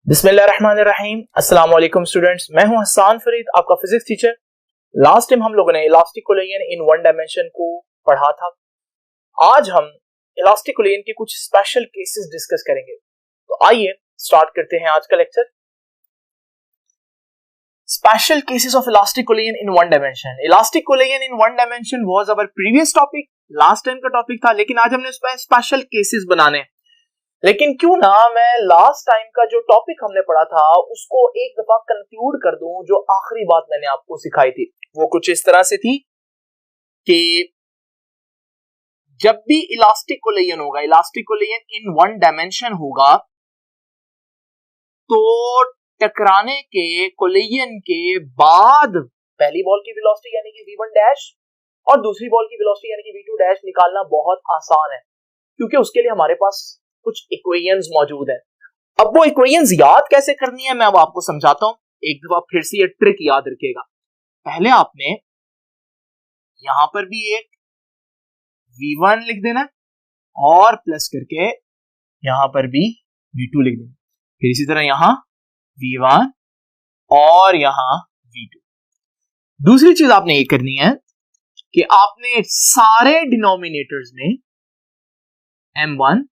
बिस्मिल्लाहिर्रहमानिर्रहीम। अस्सलाम वालेकुम स्टूडेंट्स, मैं हूं हसन फरीद, आपका फिजिक्स टीचर। लास्ट टाइम हम लोगों ने elastic collision in one dimension को पढ़ा था। आज हम इलास्टिक कोलिजन के कुछ स्पेशल केसेस डिस्कस करेंगे। तो आइए स्टार्ट करते हैं आज का lecture. Special cases of elastic collision in one dimension. Elastic collision in one dimension was our previous topic, last time का टॉपिक था, लेकिन आज हमने उसमें स्पेशल केसेस बनाने। लेकिन क्यों ना मैं लास्ट टाइम का जो टॉपिक हमने पढ़ा था उसको एक दफा कंक्लूड कर दूं। जो आखिरी बात मैंने आपको सिखाई थी वो कुछ इस तरह से थी कि जब भी इलास्टिक कोलिजन होगा, elastic collision in one dimension होगा, तो टकराने के कोलिजन के बाद पहली बॉल की वेलोसिटी यानी कि v1 डैश और दूसरी बॉल की वेलोसिटी यानी कि v2 डैश निकालना बहुत आसान है, क्योंकि उसके लिए हमारे पास कुछ इक्वेशंस मौजूद है। अब वो इक्वेशंस याद कैसे करनी है मैं अब आपको समझाता हूं। एक दफा फिर से ये ट्रिक याद रखिएगा। पहले आपने यहां पर भी एक v1 लिख देना और प्लस करके यहां पर भी v2 लिख देना, फिर इसी तरह यहां v1 और यहां v2। दूसरी चीज आपने ये करनी है कि आपने सारे डिनोमिनेटर्स में m1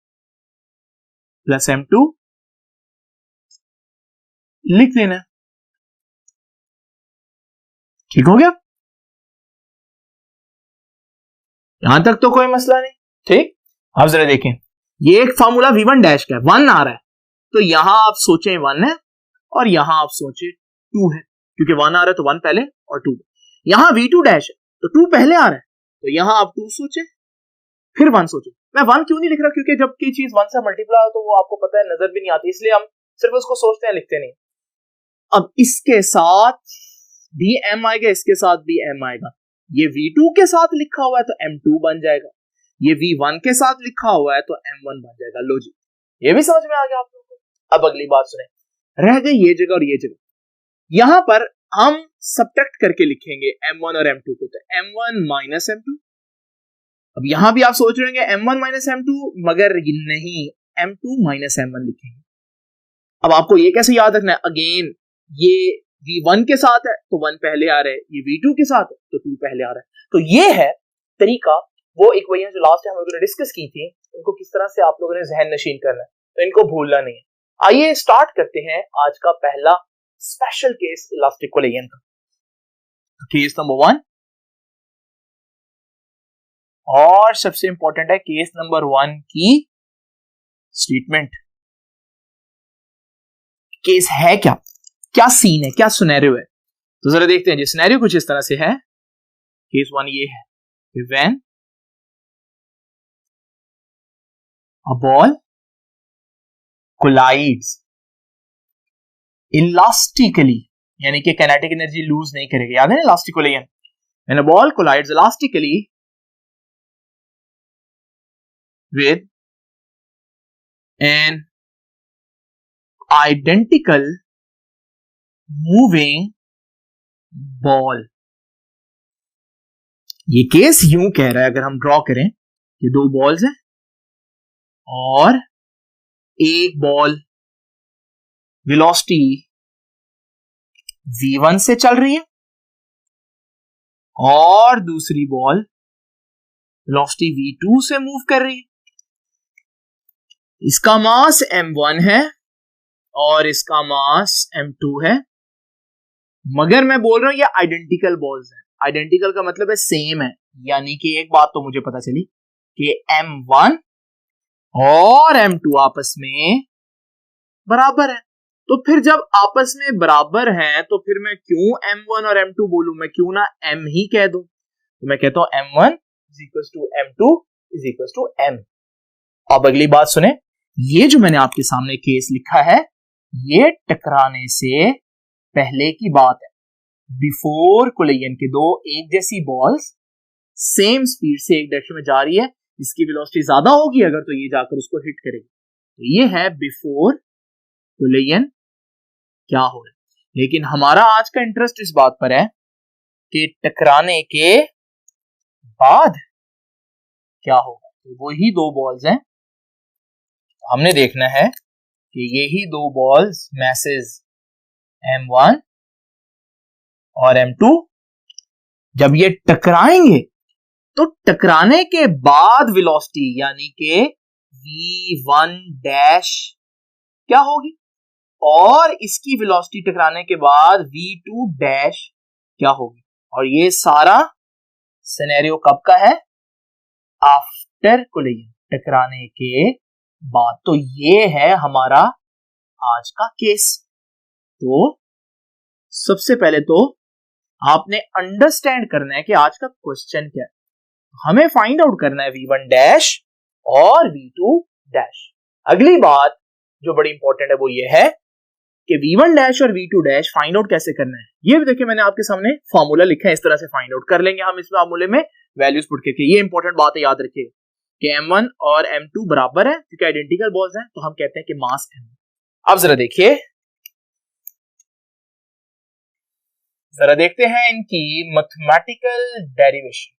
प्लस m2 लिख देना। ठीक हो गया? यहां तक तो कोई मसला नहीं। ठीक, अब जरा देखें, ये एक फार्मूला v1 डैश का है, 1 आ रहा है, तो यहां आप सोचें 1 है और यहां आप सोचें 2 है, क्योंकि 1 आ रहा है तो 1 पहले और 2। यहां v2 डैश है तो 2 पहले आ रहा है, तो यहां आप 2 सोचें फिर 1 सोचें। मैं 1 क्यों नहीं लिख रहा, क्योंकि जब कोई चीज 1 से मल्टीप्लाई हो तो वो आपको पता है नजर भी नहीं आती, इसलिए हम सिर्फ उसको सोचते हैं, लिखते नहीं। अब इसके साथ भी m आएगा, इसके साथ भी m आएगा। ये v2 के साथ लिखा हुआ है तो m2 बन जाएगा, ये v1 के साथ लिखा हुआ है तो m1 बन जाएगा। लो जी, ये भी समझ में आ गया आप लोगों को। अब अगली बात सुने, रह गई ये जगह और ये जगह। यहां पर हम सब्ट्रैक्ट करके लिखेंगे m1 और m2 को, तो m1 माइनस m2। अब यहां भी आप सोच रहे हैं m1 माइनस m2, मगर नहीं, m2 माइनस m1 लिखेंगे। अब आपको ये कैसे याद रखना है, अगेन ये v1 के साथ है तो 1 पहले आ रहा है, ये v2 के साथ है तो 2 पहले आ रहा है। तो ये है तरीका, वो इक्वेशन जो लास्ट टाइम हम लोगों ने डिस्कस की थी, उनको किस तरह से आप लोगों ने जहन नशीन करना है, तो इनको भूलना नहीं है। आइए स्टार्ट करते हैं आज का पहला स्पेशल केस इलास्टिक कोलिजन का। केस नंबर 1, और सबसे इंपॉर्टेंट है केस नंबर 1 की स्टेटमेंट। केस है क्या, क्या सीन है, क्या सिनेरियो है, तो जरा देखते हैं जी। सिनेरियो कुछ इस तरह से है। केस 1 ये है, when a ball collides elastically, यानी कि काइनेटिक एनर्जी लूज नहीं करेगी, याद है ना elastic collision. When a ball collides elastically with an identical moving ball. ये केस यूं कह रहा है, अगर हम ड्रॉ करें, ये दो बॉल्स हैं और एक बॉल वेलोसिटी v1 से चल रही है और दूसरी बॉल वेलोसिटी v2 से मूव कर रही है। इसका मास m1 है और इसका मास m2 है, मगर मैं बोल रहा हूं ये आइडेंटिकल बॉल्स हैं। आइडेंटिकल का मतलब है सेम है, यानी कि एक बात तो मुझे पता चली कि m1 और m2 आपस में बराबर है। तो फिर जब आपस में बराबर हैं तो फिर मैं क्यों m1 और m2 बोलूं, मैं क्यों ना m ही कह दूं। तो मैं कहता हूं m1 is equal to m2 is equal to m। अब अगली बात सुने, ये जो मैंने आपके सामने केस लिखा है ये टकराने से पहले की बात है। बिफोर कोलिजन के दो एक जैसी बॉल्स सेम स्पीड से एक डायरेक्शन में जा रही है, इसकी वेलोसिटी ज्यादा होगी अगर तो ये जाकर उसको हिट करेगी। तो ये है बिफोर कोलिजन क्या हो रहा है। लेकिन हमारा आज का इंटरेस्ट इस बात पर है कि टकराने के बाद क्या होगा। तो वही दो बॉल्स हैं, हमने देखना है कि यही दो बॉल्स मैसेज M1 और M2 जब ये टकराएंगे तो टकराने के बाद वेलोसिटी यानी कि V1 डैश क्या होगी और इसकी वेलोसिटी टकराने के बाद V2 डैश क्या होगी। और ये सारा सिनेरियो कब का है? आफ्टर कोलिजन, टकराने के बाद। तो ये है हमारा आज का केस। तो सबसे पहले तो आपने अंडरस्टैंड करना है कि आज का क्वेश्चन क्या है। हमें फाइंड आउट करना है V1 डैश और V2 डैश। अगली बात जो बड़ी इंपॉर्टेंट है वो ये है कि V1 डैश और V2 डैश फाइंड आउट कैसे करना है। ये भी देखिए मैंने आपके सामने फॉर्मूला लिखा है, इस तरह से फाइंड आउट कर लेंगे हम इस फॉर्मूले में वैल्यूज पुट करके। ये इंपॉर्टेंट बात है, याद रखिए कि M1 और M2 बराबर है क्योंकि आइडेंटिकल बॉल्स हैं, तो हम कहते हैं कि मास M। अब जरा देखिए, जरा देखते हैं इनकी मैथमेटिकल डेरिवेशन।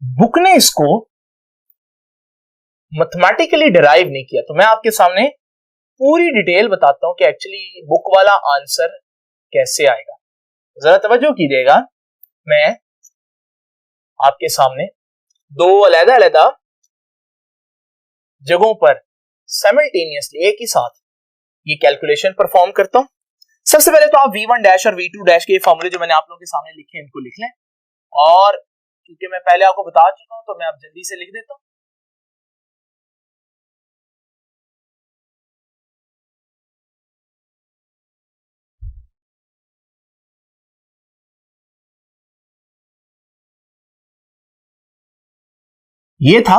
बुक ने इसको मैथमेटिकली डिराइव नहीं किया, तो मैं आपके सामने पूरी डिटेल बताता हूं कि एक्चुअली बुक वाला आंसर कैसे आएगा। जरा तवज्जो कीजिएगा, मैं आपके सामने दो अलग-अलग जगहों पर साइमल्टेनियसली एक ही साथ ये कैलकुलेशन परफॉर्म करता हूं। सबसे पहले तो आप V1 डैश और V2 डैश के फॉर्मूले जो मैंने आप लोगों के सामने लिखे हैं इनको लिख लें, और क्योंकि मैं पहले आपको बता चुका हूं तो मैं अब जल्दी से लिख देता हूं। ये था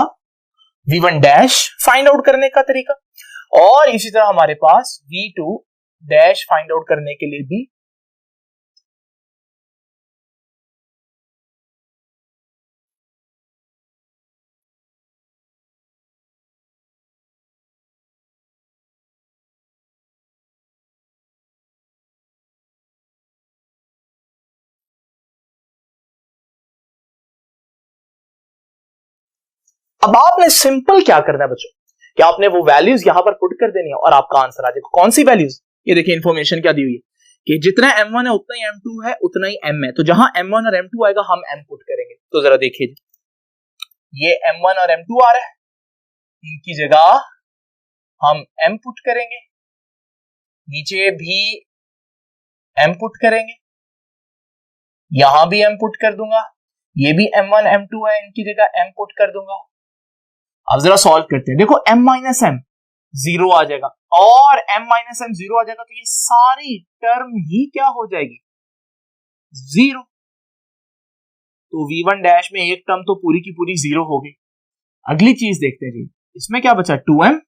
V1 डैश फाइंड आउट करने का तरीका, और इसी तरह हमारे पास V2 डैश फाइंड आउट करने के लिए भी अब आपने सिंपल क्या करना है बच्चों कि आपने वो वैल्यूज यहां पर पुट कर देनी है और आपका आंसर आ जाएगा। कौन सी वैल्यूज? ये देखिए इंफॉर्मेशन क्या दी हुई है कि जितना M1 है उतना ही M2 है उतना ही M है, तो जहां M1 और M2 आएगा हम M पुट करेंगे। तो जरा देखिए, ये M1 और M2 आ रहा है, इनकी जगह हम M पुट करेंगे, नीचे भी M पुट करेंगे, यहां भी M पुट कर दूंगा, ये भी M1 M2 है, इनकी जगह M पुट कर दूंगा। अब जरा सॉल्व करते हैं। देखो M माइनस M जीरो आ जाएगा और M माइनस M जीरो आ जाएगा, तो ये सारी टर्म ही क्या हो जाएगी? जीरो। तो V1 डैश में एक टर्म तो पूरी की पूरी जीरो हो गई। अगली चीज देखते हैं जी, इसमें क्या बचा? 2M,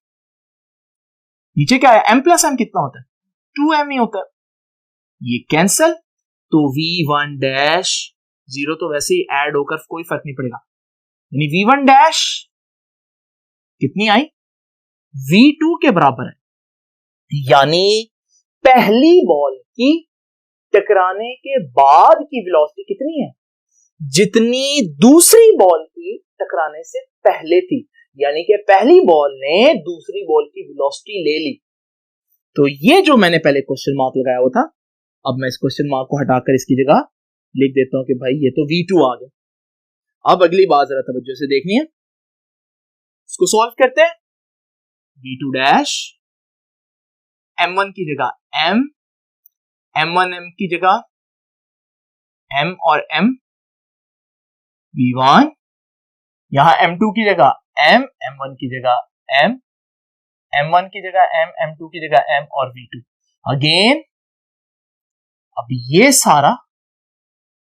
नीचे क्या है? M प्लस M कितना होता है? 2M ही होता है, ये कैंसल। तो V1 डैश जीरो तो वैसे ही ऐड होकर कोई फर्क नहीं पड़ेगा, यानी V1 डैश कितनी आई? V2 के बराबर है, यानी पहली बॉल की टकराने के बाद की वेलोसिटी कितनी है? जितनी दूसरी बॉल की टकराने से पहले थी, यानी कि पहली बॉल ने दूसरी बॉल की वेलोसिटी ले ली। तो ये जो मैंने पहले क्वेश्चन मार्क लगाया हुआ था, अब मैं इस क्वेश्चन मार्क को हटाकर इसकी जगह लिख देता हूं कि भाई ये तो V2 आ गया। अब अगली बात जरा तवज्जो से देखनी है, इसको सॉल्व करते हैं। V2 डैश M1 की जगह M, M1 M की जगह M और M, V1, यहां M2 की जगह M, M1 की जगह M, M1 की जगह M, M2 की जगह M और V2 अगेन। अब ये सारा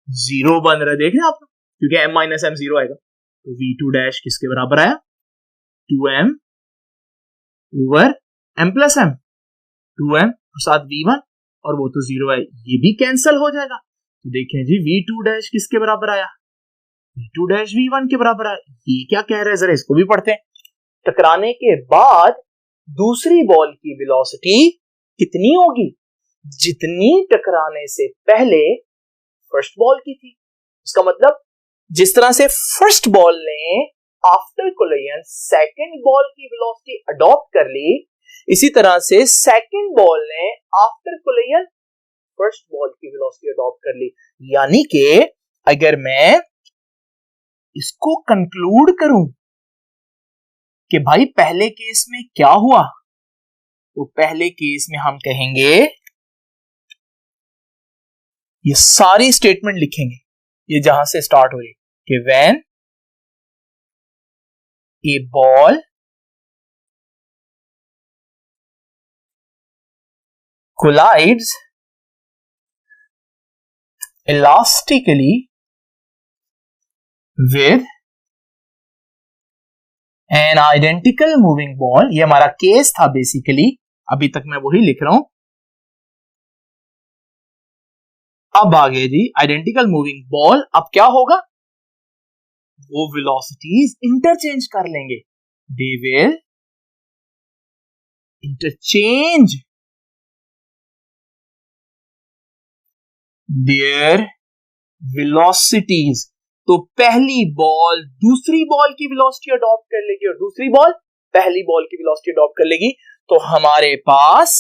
जीरो बन रहा है, देख रहे हैं आप, क्योंकि M माइनस M जीरो आएगा। तो V2 डैश किसके बराबर आया? 2M over M plus M, 2M और साथ V1, और वो तो जीरो है, ये भी कैंसल हो जाएगा। तो देखें जी V2 डैश किसके बराबर आया? V2 डैश V1 के बराबर आया। ये क्या कह रहे हैं, जरा इसको भी पढ़ते हैं। टकराने के बाद दूसरी बॉल की वेलोसिटी कितनी होगी? जितनी टकराने से पहले फर्स्ट बॉल की थी। इसका मतलब जिस तरह से फर्स्ट बॉल ने आफ्टर कोलिजन सेकंड बॉल की वेलोसिटी अडॉप्ट कर ली, इसी तरह से सेकंड बॉल ने आफ्टर कोलिजन फर्स्ट बॉल की वेलोसिटी अडॉप्ट कर ली। यानी कि अगर मैं इसको कंक्लूड करूं कि भाई पहले केस में क्या हुआ, तो पहले केस में हम कहेंगे, ये सारी स्टेटमेंट लिखेंगे, ये जहां से स्टार्ट हो रही कि when A ball collides elastically with an identical moving ball, ये हमारा केस था बेसिकली, अभी तक मैं वही लिख रहा हूं। अब आगे जी, आइडेंटिकल मूविंग बॉल, अब क्या होगा, वो वेलोसिटीज इंटरचेंज कर लेंगे, they will interchange there velocities. तो पहली बॉल दूसरी बॉल की वेलोसिटी अडॉप्ट कर लेगी और दूसरी बॉल पहली बॉल की वेलोसिटी अडॉप्ट कर लेगी। तो हमारे पास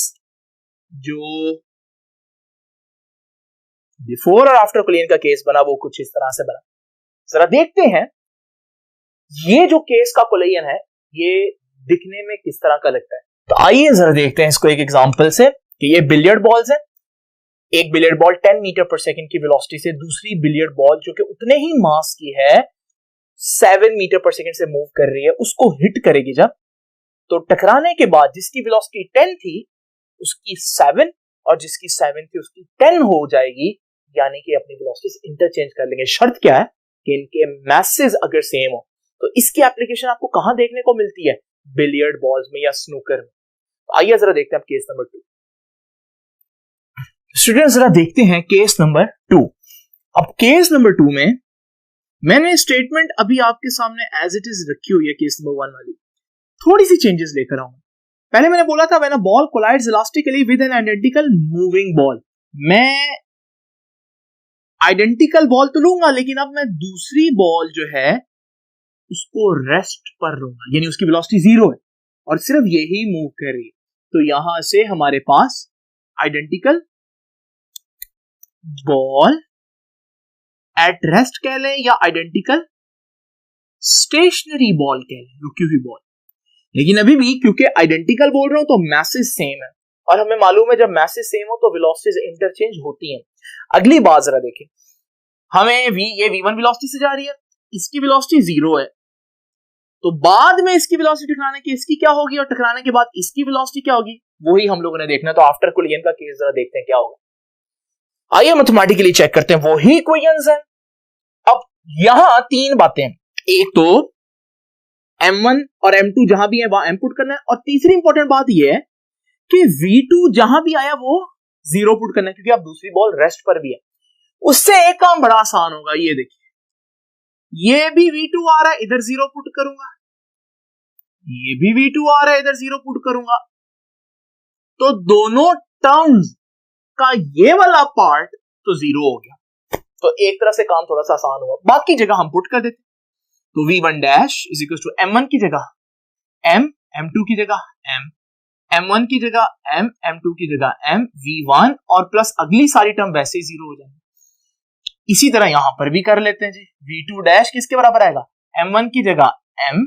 जो बिफोर और आफ्टर कोलिजन का केस बना वो कुछ इस तरह से बना। जरा देखते हैं ये जो केस का कोलिजन है ये दिखने में किस तरह का लगता है। तो आइए जरा देखते हैं इसको एक एग्जांपल से कि ये बिलियर्ड बॉल्स है। एक बिलियर्ड बॉल 10 मीटर पर सेकंड की वेलोसिटी से दूसरी बिलियर्ड बॉल जो कि उतने ही मास की है 7 मीटर पर सेकंड से मूव कर रही है, उसको हिट करेगी जब, तो टकराने के बाद जिसकी वेलोसिटी 10 थी उसकी 7 और जिसकी 7 थी उसकी 10 हो जाएगी, यानी कि अपनी वेलोसिटीज इंटरचेंज कर लेंगे। शर्त क्या है कि इनके मैसेज अगर सेम हो। तो इसकी एप्लीकेशन आपको कहां देखने को मिलती है, बिलियर्ड बॉल्स में या स्नूकर में। आइए जरा देखते हैं केस नंबर 2। स्टूडेंट्स जरा देखते हैं केस नंबर 2। अब केस नंबर 2 में मैंने स्टेटमेंट अभी आपके सामने एज इट इज रखी हुई है केस नंबर 1 वाली, थोड़ी सी चेंजेस लेकर आऊंगा। पहले मैंने बोला था when a ball collides elastically with an identical moving ball, मैं आइडेंटिकल बॉल तो लूंगा लेकिन अब मैं दूसरी बॉल जो है उसको रेस्ट पर लूंगा, यानी उसकी वेलोसिटी 0 है और सिर्फ यही मूव कर रही है। तो यहां से हमारे पास आइडेंटिकल बॉल एट रेस्ट कह लें या आइडेंटिकल स्टेशनरी बॉल कह लें, रुकी हुई बॉल। लेकिन अभी भी क्योंकि आइडेंटिकल बोल रहा हूं तो मैसेज सेम है और हमें मालूम है जब मैसेज सेम हो तो वेलोसिटीज इंटरचेंज होती हैं। अगली बात जरा देखें, हमें ये v1 वेलोसिटी से जा रही है, इसकी वेलोसिटी 0 है, तो बाद में इसकी वेलोसिटी टकराने की इसकी क्या होगी और टकराने के बाद इसकी वेलोसिटी क्या होगी, वही हम लोगों ने देखना है। तो आफ्टर कोलिजन का केस जरा देखते हैं क्या होगा। आइए मैथमेटिकली चेक करते हैं, वही इक्वेशंस हैं। अब यहां 3 बातें, एक तो m1 और m2 जहां भी है वहां m पुट करना है, और तीसरी इंपॉर्टेंट बात यह है कि v2 जहां भी आया वो 0 पुट करना है क्योंकि अब दूसरी बॉल रेस्ट पर भी है। उससे एक काम बड़ा आसान होगा, ये देखिए ये भी v2 आ रहा है, इधर 0 पुट करूंगा, ये भी v2 आ रहा है, इधर 0 पुट करूंगा, तो दोनों टर्म्स का ये वाला पार्ट तो 0 हो गया। तो एक तरह से काम थोड़ा सा आसान हुआ, बाकी जगह हम पुट कर देते। तो v1 dash is equal to m1 की जगह m, m2 की जगह m, m1 की जगह m, m2 की जगह m, v1 और प्लस अगली सारी टर्म वैसे ही 0 हो जाएंगे। इसी तरह यहां पर भी कर लेते हैं जी, v2 डैश किसके बराबर आएगा, m1 की जगह m,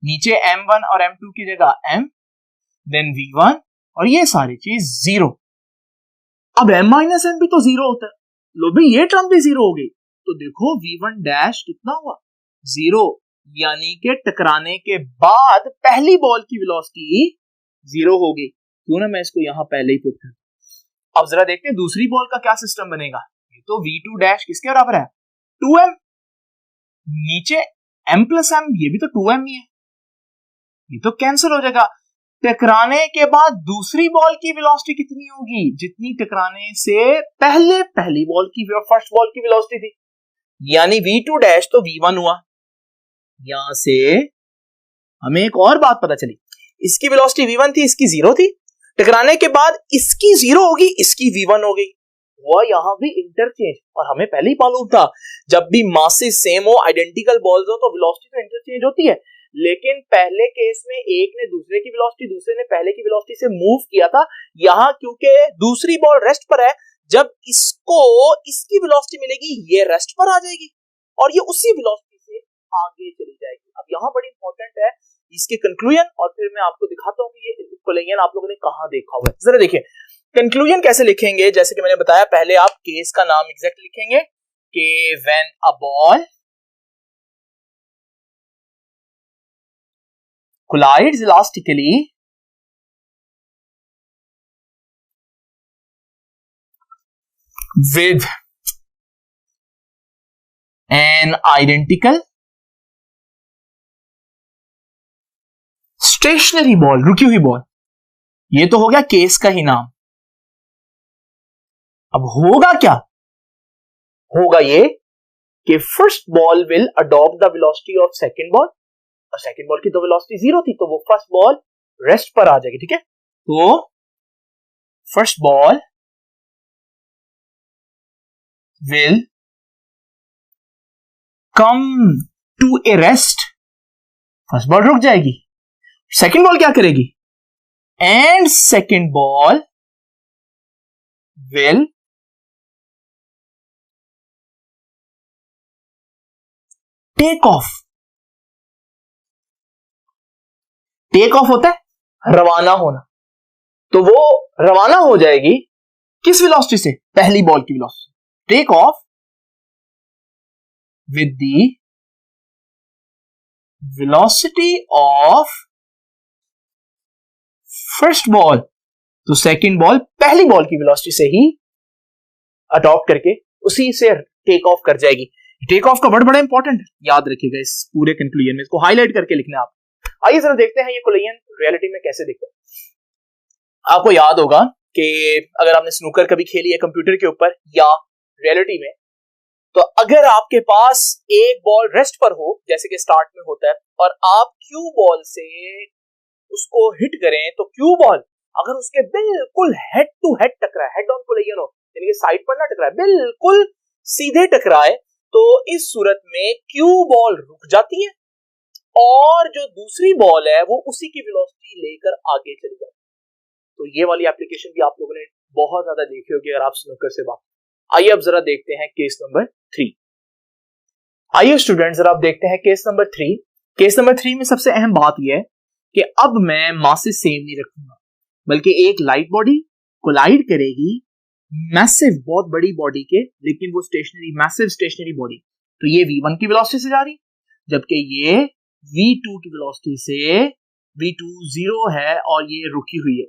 नीचे m1 और m2 की जगह m, देन v1 और ये सारी चीज 0। अब m माइनस m भी तो 0 होता है, लो भाई ये टर्म भी 0 हो गई, तो देखो v1 डैश कितना हुआ 0, यानी कि टकराने के बाद पहली बॉल की वेलोसिटी 0 हो गई। क्यों ना मैं इसको यहां पहले ही पुट कर। अब जरा देखते हैं दूसरी बॉल का क्या सिस्टम बनेगा। ये तो v2 डैश किसके बराबर है 2m, नीचे m प्लस m, ये भी तो 2m ही है, ये तो कैंसिल हो जाएगा। टकराने के बाद दूसरी बॉल की वेलोसिटी कितनी होगी, जितनी टकराने से पहले पहली बॉल की फर्स्ट बॉल की वेलोसिटी थी, यानी v2 डैश तो v1 हुआ। यहां से हमें एक और बात पता चली, इसकी वेलोसिटी v1 थी, इसकी 0 थी, टकराने के बाद इसकी 0 होगी, इसकी v1 हो गई, हुआ यहाँ भी इंटरचेंज, और हमें पहले ही मालूम था जब भी मासेस सेम हो, आइडेंटिकल बॉल्स हो, तो वेलोसिटी तो इंटरचेंज होती है। लेकिन पहले केस में एक ने दूसरे की वेलोसिटी, दूसरे ने पहले की वेलोसिटी से मूव किया था। यहाँ क्योंकि दूसरी बॉल रेस्ट पर है, जब इसको इसकी वेलोसिटी मिलेगी ये रेस्ट पर आ जाएगी और ये उसी वेलोसिटी से आगे चली जाएगी। अब यहाँ बड़ी इंपॉर्टेंट है इसके कंक्लूजन, और फिर मैं आपको दिखाता हूँ कि ये कोलिजन आप लोगों ने कहां देखा हुआ है। जरा देखिए कंक्लूजन कैसे लिखेंगे। जैसे कि मैंने बताया, पहले आप केस का नाम एग्जैक्ट लिखेंगे कि when a ball collides elastically with an identical stationary ball, रुकी हुई बॉल, ये तो हो गया केस का ही नाम। अब होगा क्या, होगा ये कि first ball will adopt the velocity of second ball, और सेकंड बॉल की तो वेलोसिटी 0 थी, तो वो फर्स्ट बॉल रेस्ट पर आ जाएगी। ठीक है, तो first ball will come to a rest, first ball रुक जाएगी। सेकंड बॉल क्या करेगी, and second ball will take off. Take off होता है रवाना होना, तो वो रवाना हो जाएगी किस वेलोसिटी से, पहली बॉल की velocity. Take off with the velocity of first ball, तो सेकंड बॉल पहली बॉल की वेलोसिटी से ही अडॉप्ट करके उसी से टेक ऑफ कर जाएगी। टेक ऑफ का वर्ड बड़ा इंपॉर्टेंट है, याद रखिएगा इस पूरे कंक्लूजन में, इसको हाईलाइट करके लिखना आप। आइए जरा देखते हैं ये कोलिजन रियलिटी में कैसे दिखता है। आपको याद होगा कि अगर आपने स्नूकर कभी खेली है कंप्यूटर के ऊपर या रियलिटी में, तो अगर आपके पास एक बॉल रेस्ट पर हो जैसे कि स्टार्ट में होता है, और आप क्यू बॉल से उसको हिट करें, तो क्यू बॉल अगर उसके बिल्कुल हेड टू हेड टकराए, हेड ऑन कोलिजन हो, यानी कि साइड पर ना टकराए, बिल्कुल सीधे टकराए, तो इस सूरत में क्यू बॉल रुक जाती है और जो दूसरी बॉल है वो उसी की वेलोसिटी लेकर आगे चली जाती है। तो ये वाली एप्लीकेशन भी आप लोगों ने बहुत ज्यादा देखी होगी अगर आप स्नूकर से बात। आइए अब जरा देखते हैं केस नंबर 3। आइए स्टूडेंट्स जरा आप देखते हैं केस नंबर 3। केस नंबर 3 में सबसे अहम बात यह है कि अब मैं मासेस सेम नहीं रखूंगा, बल्कि एक लाइट बॉडी कोलाइड करेगी मैसिव बहुत बड़ी बॉडी के, लेकिन वो स्टेशनरी, मैसिव स्टेशनरी बॉडी, तो ये v1 की वेलोसिटी से जा रही, जबकि ये v2 की वेलोसिटी से, v2 0 है और ये रुकी हुई है।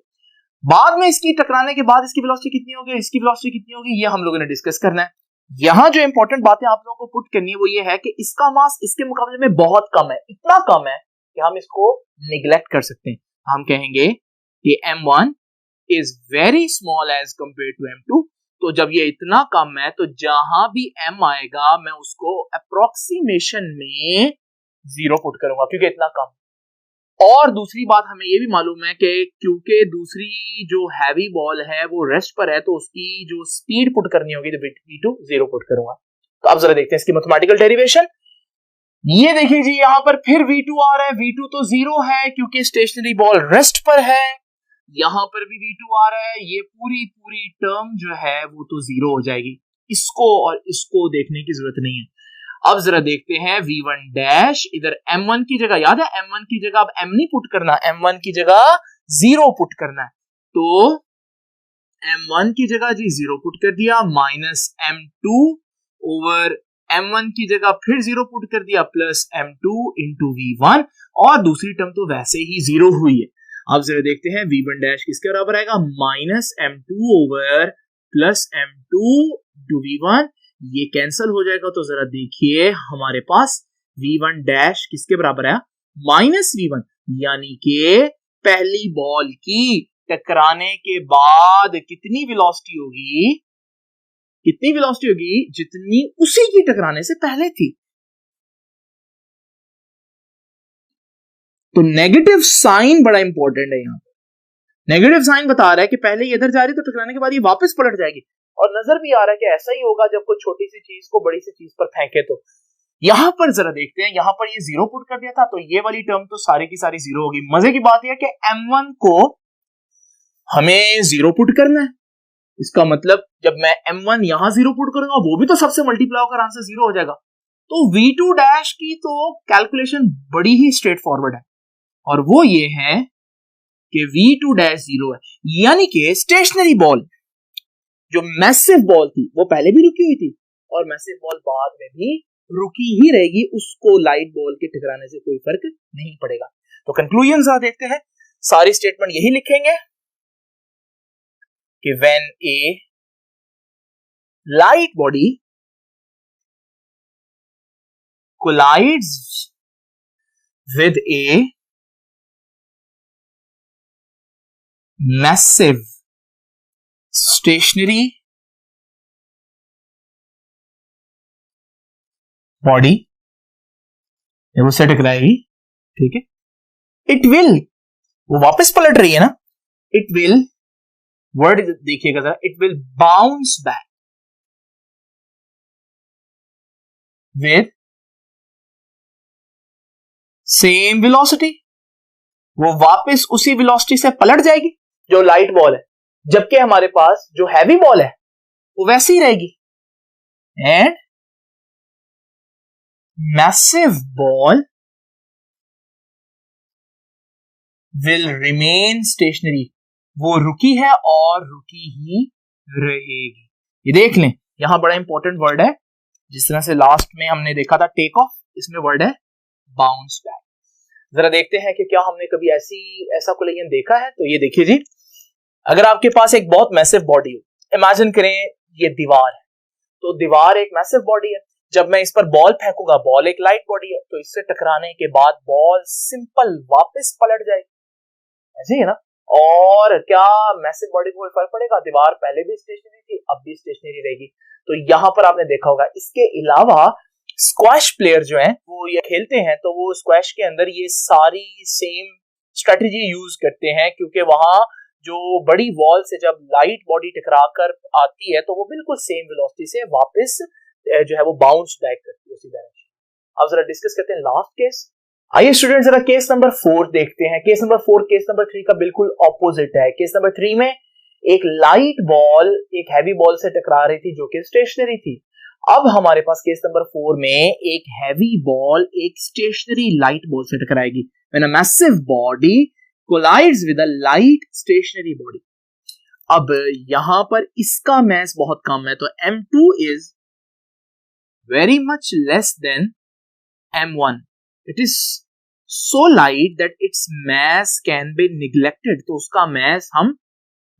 बाद में इसकी टकराने के बाद इसकी वेलोसिटी कितनी होगी, इसकी वेलोसिटी कितनी होगी, ये हम लोगों ने डिस्कस करना है। यहां जो इंपॉर्टेंट बातें आप लोगों को पुट करनी है वो ये है कि इसका मास इसके मुकाबले में बहुत कम है, इतना कम है कि हम इसको निगलेक्ट कर सकते हैं। हम कहेंगे कि m1 is very small as compared to m2, तो जब ये इतना कम है तो जहां भी m आएगा मैं उसको अप्रोक्सीमेशन में 0 पुट करूंगा क्योंकि इतना कम। और दूसरी बात हमें ये भी मालूम है कि क्योंकि दूसरी जो हैवी बॉल है वो रेस्ट पर है, तो उसकी जो स्पीड पुट करनी होगी तो v2 0 पुट करूंगा। तो अब जरा देखते हैं इसकी मैथमेटिकल डेरिवेशन। ये देखिए जी, यहां पर फिर v2 आ रहा है, v2 तो 0 है क्योंकि स्टेशनरी बॉल रेस्ट पर है, यहां पर भी v2 आ रहा है, ये पूरी टर्म जो है वो तो 0 हो जाएगी। इसको और इसको देखने की जरूरत नहीं है। अब जरा देखते हैं v1 डैश, इधर m1 की जगह, याद है m1 की जगह अब m नहीं पुट करना, m1 की जगह 0 पुट करना है, तो m1 की जगह जी 0 पुट कर दिया, माइनस m2 ओवर m1 की जगह फिर 0 पुट कर दिया, प्लस m2 इंटू v1, और दूसरी टर्म तो वैसे ही 0 हुई है। अब जरा देखते हैं v1 डैश किसके बराबर आएगा, minus m2 over plus m2 to v1, ये कैंसिल हो जाएगा। तो जरा देखिए हमारे पास v1 डैश किसके बराबर है, माइनस v1, यानी कि पहली बॉल की टकराने के बाद कितनी वेलोसिटी होगी, कितनी वेलोसिटी होगी जितनी उसी की टकराने से पहले थी। तो नेगेटिव साइन बड़ा इंपॉर्टेंट है। यहां पर नेगेटिव साइन बता रहा है कि पहले ये इधर जा रही तो टकराने के बाद ये वापस पलट जाएगी, और नजर भी आ रहा है कि ऐसा ही होगा जब कोई छोटी सी चीज को बड़ी सी चीज पर फेंके। तो यहां पर जरा देखते हैं, यहां पर ये 0 पुट कर दिया था तो ये वाली टर्म तो सारी की सारी 0 होगी। मजे की बात यह है कि m1 को हमें 0 पुट करना है। इसका मतलब जब मैं m1 यहां 0 पुट करूंगा वो भी तो सबसे मल्टीप्लाई होकर आंसर 0 हो जाएगा। तो v2 डैश की तो कैलकुलेशन बड़ी ही स्ट्रेट फॉरवर्ड है और वो ये है कि v2 डैश 0 है, यानी कि स्टेशनरी बॉल जो मैसिव बॉल थी वो पहले भी रुकी हुई थी और मैसिव बॉल बाद में भी रुकी ही रहेगी, उसको लाइट बॉल के टकराने से कोई फर्क नहीं पड़ेगा। तो कंक्लूजन देखते हैं, सारी स्टेटमेंट यही लिखेंगे कि when A light body collides with a massive stationary body, वो से टकराएगी, ठीक है, इट विल, वो वापस पलट रही है ना, इट विल, वर्ड देखिएगा जरा, it will bounce back with same velocity, वो वापस उसी वेलोसिटी से पलट जाएगी जो लाइट बॉल है, जबकि हमारे पास जो हैवी बॉल है वो वैसी ही रहेगी। And massive ball will remain stationery, वो रुकी है और रुकी ही रहेगी। ये देख लें, यहां बड़ा इंपॉर्टेंट वर्ड है, जिस तरह से लास्ट में हमने देखा था टेक ऑफ, इसमें वर्ड है बाउंस बैक। जरा देखते हैं कि क्या हमने कभी ऐसा कोलिजन देखा है। तो ये देखिए जी, अगर आपके पास एक बहुत मैसिव बॉडी हो, इमेजिन करें ये दीवार है, तो दीवार एक मैसिव बॉडी है, जब मैं इस पर बॉल फेंकूंगा, बॉल एक लाइट बॉडी है, तो इससे टकराने के बाद बॉल सिंपल वापस पलट जाएगी, ऐसे ही है ना। और क्या मैसिव बॉडी को फर्क पड़ेगा? दीवार पहले भी स्टेशनरी थी, अब भी स्टेशनरी रहेगी। तो यहां पर आपने देखा होगा, इसके अलावा स्क्वैश प्लेयर जो हैं वो ये खेलते हैं, तो वो स्क्वैश के अंदर ये सारी सेम स्ट्रेटजी यूज करते हैं, क्योंकि वहां जो बड़ी वॉल से जब लाइट बॉडी टकरा कर आती है तो वो बिल्कुल सेम वेलोसिटी से वापस जो है वो बाउंस बैक करती है उसी डायरेक्शन। अब जरा डिस्कस करते हैं लास्ट केस। आइए स्टूडेंट, जरा केस नंबर 4 देखते हैं। केस नंबर 4 केस नंबर 3 का बिल्कुल ऑपोजिट है। केस नंबर 3 में एक लाइट बॉल एक हैवी बॉल से टकरा रही थी जो कि स्टेशनरी थी। अब हमारे पास केस नंबर 4 में एक हैवी बॉल एक स्टेशनरी लाइट बॉल से टकराएगी। When a massive body collides with a light stationary body. अब यहां पर इसका मास बहुत कम है, तो m2 is very much less than m1. It is so light that its mass can be neglected. तो उसका मास हम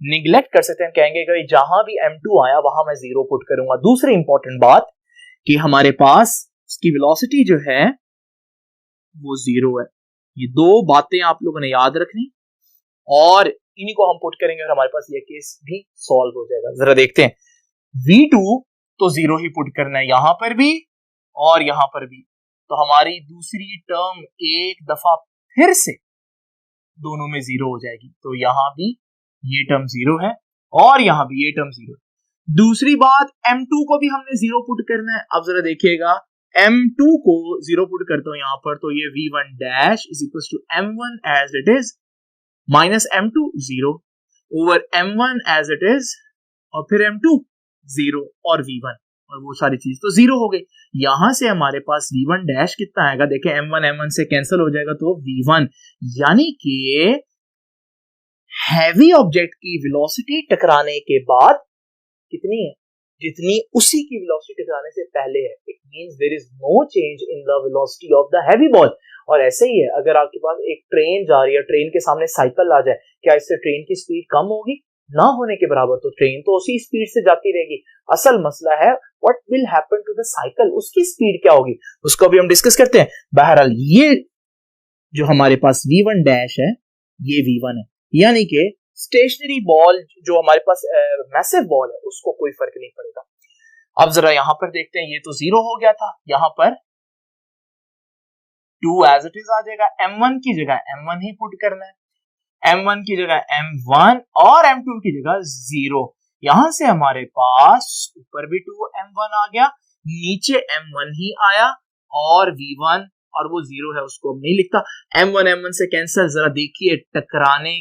निग्लेक्ट कर सकते हैं, कहेंगे कि जहां भी m2 आया वहां मैं 0 पुट करूंगा। दूसरी इंपॉर्टेंट बात कि हमारे पास इसकी वेलोसिटी जो है वो 0 है। ये दो बातें आप लोगों ने याद रखनी और इन्हीं को हम पुट करेंगे और हमारे पास ये केस भी सॉल्व हो जाएगा। जरा देखते हैं, v2 तो 0 ही पुट करना है यहां पर भी और यहां पर भी, तो हमारी दूसरी टर्म एक दफा फिर से दोनों में 0 हो जाएगी। तो यहां भी ये टर्म 0 है और यहां भी ये टर्म 0 है। दूसरी बात, m2 को भी हमने 0 पुट करना है। अब जरा देखिएगा, m2 को 0 पुट करता हूं यहां पर, तो ये v1 dash is equal to m1 as it is minus m2 0 over m1 as it is और फिर m2 0 और v1 और वो सारी चीज तो 0 हो गई। यहां से हमारे पास v1 डैश कितना आएगा, देखें m1 से कैंसिल हो जाएगा तो v1, यानी कि हैवी ऑब्जेक्ट की वेलोसिटी टकराने के बाद कितनी है, जितनी उसी की वेलोसिटी टकराने से पहले है। It means there is no change in the velocity of the heavy ball. और ऐसे ही है, अगर आपके पास एक ट्रेन जा रही है, ट्रेन के सामने साइकिल आ जाए, क्या इससे ट्रेन की स्पीड कम होगी? ना होने के बराबर। तो ट्रेन तो उसी स्पीड से जाती रहेगी। असल मसला है what will happen to the cycle, उसकी स्पीड क्या होगी, उसको भी हम डिस्कस करते हैं। बहरहाल ये जो हमारे पास v1 डैश है ये v1 है, यानी कि स्टेशनरी बॉल जो हमारे पास मैसिव बॉल है उसको कोई फर्क नहीं पड़ेगा। अब जरा यहां पर देखते हैं, ये तो 0 हो गया था, यहां पर 2 एज इट इज आ जाएगा। m1 की जगह m1 ही पुट करना है, m1 की जगह m1 और m2 की जगह 0। यहां से हमारे पास ऊपर भी 2m1 आ गया, नीचे m1 ही आया और v1 और वो 0 है उसको अब नहीं लिखता। m1 से कैंसिल। जरा देखिए टकराने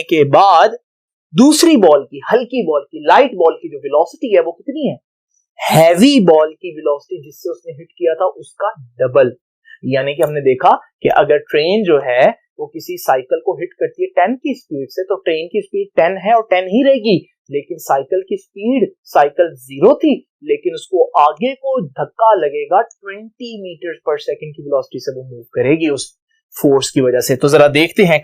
के बाद दूसरी बॉल की, हल्की बॉल की, लाइट बॉल की जो वेलोसिटी है वो कितनी है? हैवी बॉल की वेलोसिटी जिससे उसने हिट किया था उसका डबल। यानी कि हमने देखा कि अगर ट्रेन जो है वो किसी साइकिल को हिट करती है 10 की स्पीड से, तो ट्रेन की स्पीड 10 है और 10 ही रहेगी, लेकिन साइकिल की स्पीड, साइकिल 0 थी, लेकिन उसको आगे को धक्का लगेगा 20 मीटर पर सेकंड की वेलोसिटी से वो मूव करेगी उस फोर्स की वजह से। तो जरा देखते हैं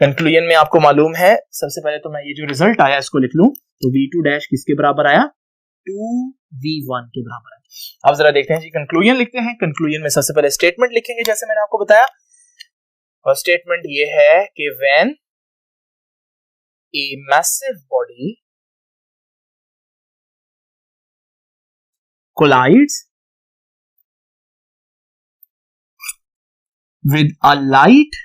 कंक्लूजन में आपको मालूम है, सबसे पहले तो मैं ये जो रिजल्ट आया इसको लिख लूं, तो v2 डैश किसके बराबर आया? 2v1 के बराबर है। अब जरा देखते हैं जी कंक्लूजन लिखते हैं। कंक्लूजन में सबसे पहले स्टेटमेंट लिखेंगे जैसे मैंने आपको बताया, और स्टेटमेंट ये है कि when a massive body collides with a light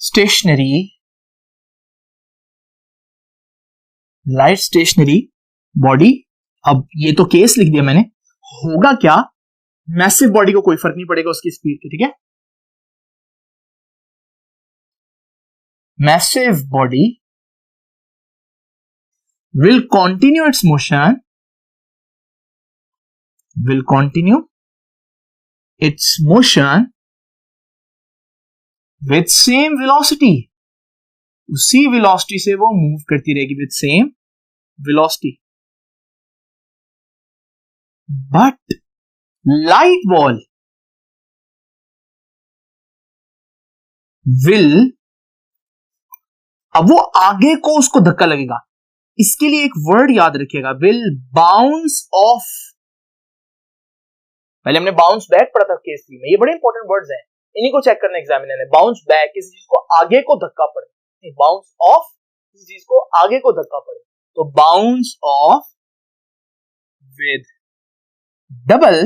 stationary body, अब ये तो केस लिख दिया मैंने, होगा क्या? मैसिव बॉडी को कोई फर्क नहीं पड़ेगा उसकी स्पीड की, ठीक है? Massive body will continue its motion with same velocity, उसी वेलोसिटी से वो मूव करती रहेगी with same velocity, but light ball will, अब वो आगे को उसको धक्का लगेगा, इसके लिए एक वर्ड याद रखिएगा, will bounce off। पहले हमने बाउंस बैक पढ़ा था केस 3 में, ये बड़े इंपॉर्टेंट वर्ड्स हैं, इन्हीं को चेक करना एग्जामिनर ने। बाउंस बैक किसी चीज को आगे को धक्का पड़े, बाउंस ऑफ किसी चीज को आगे को धक्का पड़े, तो bounce off with double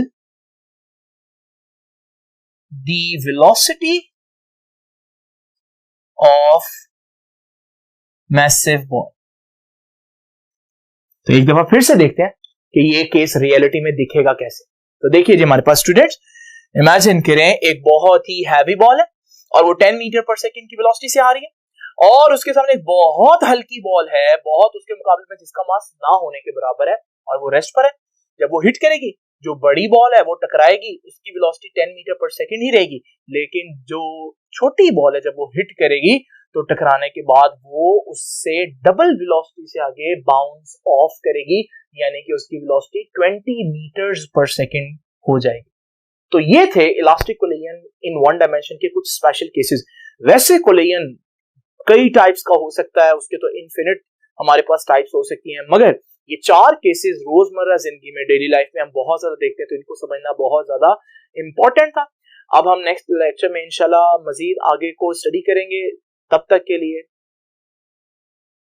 the velocity of massive ball. तो एक दफा फिर से देखते हैं कि ये केस रियलिटी में दिखेगा कैसे। तो देखिए जी हमारे पास स्टूडेंट्स, इमेजिन करें एक बहुत ही हैवी बॉल है और वो 10 मीटर पर सेकंड की वेलोसिटी से आ रही है, और उसके सामने एक बहुत हल्की बॉल है, बहुत उसके मुकाबले में जिसका मास ना होने के बराबर है, और वो रेस्ट पर है। जब वो हिट करेगी, जो बड़ी बॉल है वो टकराएगी, उसकी वेलोसिटी 10 मीटर पर सेकंड ही रहेगी, लेकिन जो छोटी बॉल है जब वो हिट करेगी तो टकराने के बाद वो उससे डबल वेलोसिटी से आगे बाउंस ऑफ करेगी, यानी कि उसकी वेलोसिटी 20 मीटर्स पर सेकंड हो जाएगी। तो ये थे elastic collision in one dimension के कुछ स्पेशल केसेस। वैसे कोलिजन कई टाइप्स का हो सकता है, उसके तो इनफिनिट हमारे पास टाइप्स हो सकती हैं, मगर ये 4 केसेस रोजमर्रा जिंदगी में, डेली लाइफ में हम बहुत ज्यादा देखते हैं, तो इनको समझना बहुत ज्यादा इंपॉर्टेंट था। अब हम नेक्स्ट लेक्चर में इंशाल्लाह मजीद आगे को स्टडी करेंगे। तब तक के लिए